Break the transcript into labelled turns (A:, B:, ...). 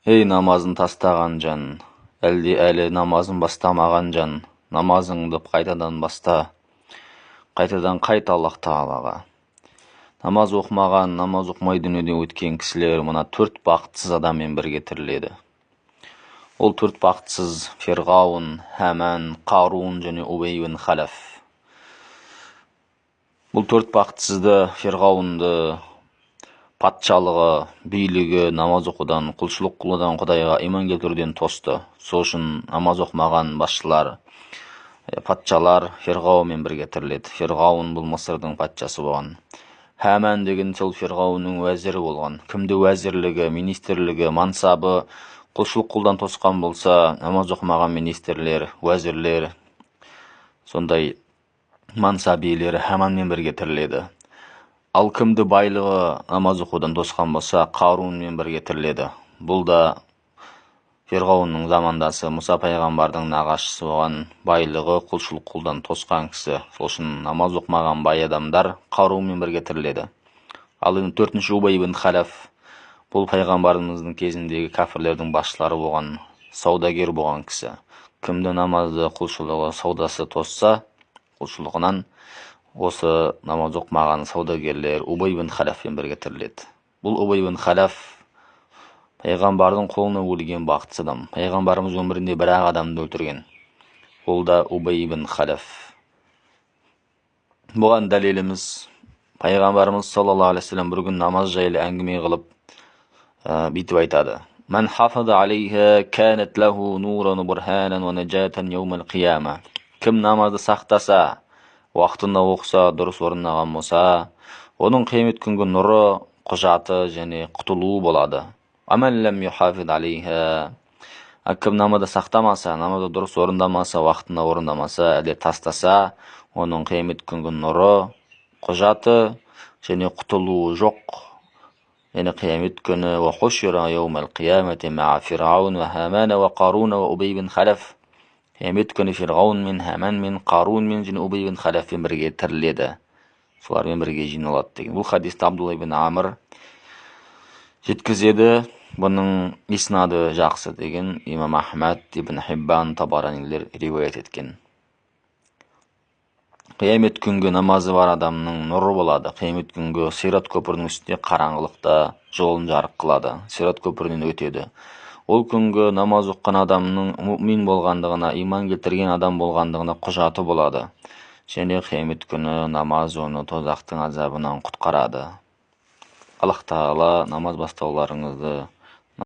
A: Ей намазын тастаған жан, әлі намазын бастамаған жан, намазыңды қайтадан баста, қайтадан қайт Аллах Тағалаға. Намаз оқымаған, намаз оқымай дүниеде өткен кісілер мына 4 бақытсыз адаммен бірге тіріледі. Ол 4 бақытсыз Фирғауын, Хаман, Қарун және Убей ибн Халаф. Бұл 4 бақытсызды Фирғауынды патшалығы, билігі намаз оқудан, құлшылық қылудан, Құдайға иман келтіруден тосты. Сол үшін намаз оқымаған басшылар, патшалар Фирғауынмен бірге тіріледі. Фирғауын бұл Мысырдың патшасы болған. Хаман деген сол Фирғауынның уәзірі болған. Кімді уәзірлігі, министрлігі, мансабы құлшылық қылудан тосқан болса, намаз оқымаған министрлер, уәзірлер, сондай мансап иелері Хаманмен бірге тіріледі. Ал кімді байлығы намаз оқудан тосқан болса, Қарунмен бірге тіріледі. Бұл да Фирғауынның замандасы, Мұса пайғамбардың нағашысы болған, байлығы құлшылық қылудан тосқан кісі. Сол үшін намаз оқымаған бай адамдар Қарунмен бірге тіріледі. Ал 4-ші Убей ибн Халаф, бұл пайғамбарымыздың кезіндегі кәфірлердің басшылары болған, саудагер болған кісі. Кімді намазды, құлшылығы, саудасы тосса, құлшылығынан, осы намаз оқымаған саудагерлер Убей ибн Халафпен бірге тіріледі. Бұл Убей ибн Халаф пайғамбардың қолына өлген бақытсыз адам. Пайғамбарымыз өмірінде бір-ақ адамды өлтірген. Ол да Убей ибн Халаф. Бұған дәлеліміз пайғамбарымыз саллаллаху алейхи вассалам бір күн намаз жайлы әңгіме қылып бүйтіп айтады. Мән хафаза алейха канат лаху нуран бурханан ва наджатан яумал қияма. Кім намазды сақтаса, уақытында оқыса, дұрыс орындаған болса, оның қиямет күнгі нұры, құжаты және құтылуы болады. Аман лам юхафиз алейха. Кім намазды сақтамаса, намазды дұрыс орындамаса, уақытында орындамаса, әлде тастаса, оның қиямет күнгі нұры, құжаты және құтылуы жоқ. Яғни қиямет күні ва хушира яумал қиямати ма'a Фирғаун ва Хаман ва Қарун ва Убей ибн Халаф. Қиямет күні Фирғаун мен, Хаман мен, Қарун мен және Убей ибн Халафпен бірге тіріледі. Солармен бірге жиналады деген. Бұл хадисті Абдулла ибн Амр жеткізеді. Бұның иснады жақсы деген имам Ахмад, ибн Хиббан, Табаранилер риуаят еткен. Қиямет күнгі намазы бар адамның нұры болады. Қиямет күнгі Сират көпірінің үстінде қараңғылықта жолын жарық қылады. Сират көпірінен өтеді. Ол күнгі намаз оққан адамның мұмин болғандығына, иман келтірген адам болғандығына құжаты болады. Және қиямет күні намаз оны тозақтың азабынан құтқарады. Аллах Тағала намаз бастауларыңызды